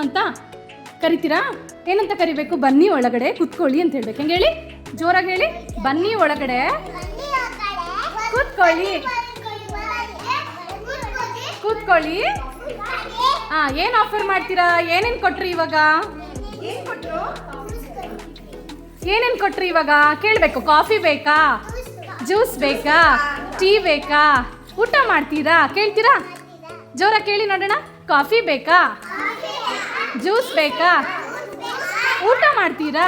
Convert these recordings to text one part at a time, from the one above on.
ಅಂತ ಕರಿತೀರಾ? ಏನಂತ ಕರಿಬೇಕು? ಬನ್ನಿ ಒಳಗಡೆ ಕೂತ್ಕೊಳ್ಳಿ ಅಂತ ಹೇಳ್ಬೇಕು. ಹೆಂಗೆ ಹೇಳಿ? ಜೋರಾಗಿ ಹೇಳಿ. ಬನ್ನಿ ಒಳಗಡೆ ಕೂತ್ಕೊಳ್ಳಿ. ಕೂತ್ಕೊಳ್ಳಿ. ಏನು ಆಫರ್ ಮಾಡ್ತೀರಾ? ಏನೇನು ಕೊಟ್ರಿ ಇವಾಗ? ಏನೇನು ಕೊಟ್ರಿ ಇವಾಗ? ಕೇಳಬೇಕು. ಕಾಫಿ ಬೇಕಾ? ಜ್ಯೂಸ್ ಬೇಕಾ? ಟೀ ಬೇಕಾ? ಊಟ ಮಾಡ್ತೀರಾ? ಕೇಳ್ತೀರಾ? ಜೋರಾಗಿ ಕೇಳಿ ನೋಡೋಣ. ಕಾಫಿ ಬೇಕಾ? ಜ್ಯೂಸ್ ಬೇಕಾ? ಊಟ ಮಾಡ್ತೀರಾ?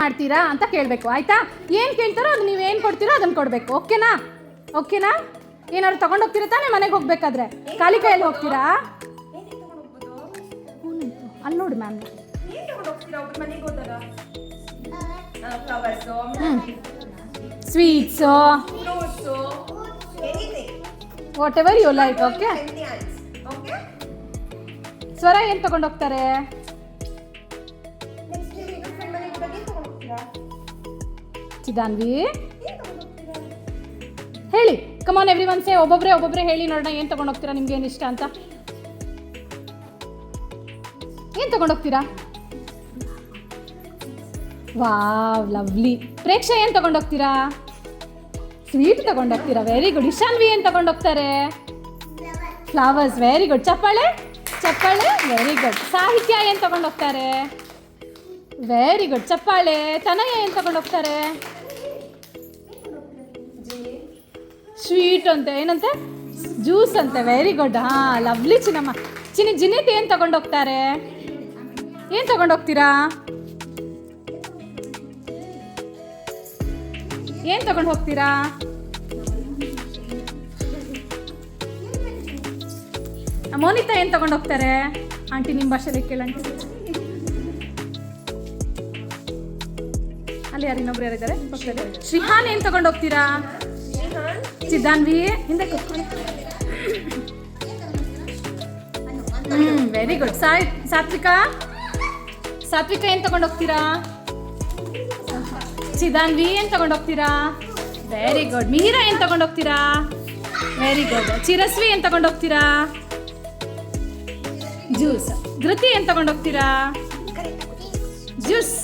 ಮಾಡ್ತೀರಾ ಅಂತ ಕೇಳಬೇಕು. ಆಯ್ತಾ? ಏನು ಕೇಳ್ತಾರೋ ಅದು ನೀವು ಏನು ಕೊಡ್ತೀರೋ ಅದನ್ನು ಕೊಡಬೇಕು. ಓಕೆನಾ? ಓಕೆನಾ? ಏನಾದ್ರು ತಗೊಂಡು ಹೋಗ್ತೀರಾ ತಾನೇ ಮನೆಗೆ ಹೋಗ್ಬೇಕಾದ್ರೆ? ಖಾಲಿ ಕೈಯಲ್ಲಿ ಹೋಗ್ತೀರಾ? ಅಲ್ಲಿ ನೋಡಿ ma'am. Sweets, whatever you like. Okay. Swara ಏನು ತಗೊಂಡು ಹೋಗ್ತಾರೆ? ಚಿದಾನ್ವಿ ಹೇಳಿ. Come on everyone say. ಒಬ್ಬೊಬ್ಬರೇ ಹೇಳಿ ನೋಡೋಣ. ಏನು ತಗೊಂಡು ಹೋಗ್ತೀರಾ? ನಿಮ್ಗೆ ಏನು ಇಷ್ಟ ಅಂತ? ಏನು ತಗೊಂಡು ಹೋಗ್ತೀರಾ? Wow, lovely. ಪ್ರೇಕ್ಷಾ ಏನು ತಗೊಂಡು ಹೋಗ್ತೀರಾ? ಸ್ವೀಟ್ ತಗೊಂಡು ಹೋಗ್ತೀರಾ. Very good. ಇಶಾನ್ವಿ ಏನು ತಗೊಂಡು ಹೋಗ್ತಾರೆ? ಫ್ಲವರ್ಸ್. Very good. ಚಪ್ಪಾಳೆ. Very good. ಸಾಹಿತ್ಯ ಏನು ತಗೊಂಡು ಹೋಗ್ತಾರೆ? Very good. ಚಪ್ಪಾಳೆ. ತನಯ ಏನು ತಗೊಂಡು ಹೋಗ್ತಾರೆ? ಸ್ವೀಟ್ ಅಂತೆ. ಏನಂತೆ? ಜ್ಯೂಸ್ ಅಂತೆ. Very good. ಲವ್ಲಿ ಚಿನ್ನಮ್ಮ. ಜಿನಿತ್ ಏನು ತಗೊಂಡು ಹೋಗ್ತಾರೆ? ಏನು ತಗೊಂಡು ಹೋಗ್ತೀರಾ? ಏನು ತಗೊಂಡು ಹೋಗ್ತೀರಾ? ಮೋನಿತಾ ಏನು ತಗೊಂಡು ಹೋಗ್ತಾರೆ? ಆಂಟಿ ನಿಮ್ಮ ಭಾಷೆಯಲ್ಲಿ ಕೇಳಂಟಿ. ಅಲ್ಲಿ ಇನ್ನೊಬ್ರು ಯಾರಿದ್ದಾರೆ? ಶ್ರೀಹಾನ್ ಏನು ತಗೊಂಡು ಹೋಗ್ತೀರಾ? ಚಿದಾನ್ವಿ ಹಿಂದೆ ಕೂತ್ಕೊಳ್ಳಿ. Very good. ಸಾತ್ವಿಕಾ ಏನು ತಗೊಂಡು ಹೋಗ್ತೀರಾ? ಚಿದಾನ್ವಿ ಏನು ತಗೊಂಡು ಹೋಗ್ತೀರಾ? Very good. ಮಿಹಿರಾ ಏನು ತಗೊಂಡು ಹೋಗ್ತೀರಾ? Very good. ಚಿರಸ್ವಿ ಏನು ತಗೊಂಡು ಹೋಗ್ತೀರಾ? ಜ್ಯೂಸ್. ಧೃತಿ ಏನು ತಗೊಂಡು ಹೋಗ್ತೀರಾ? ಜ್ಯೂಸ್.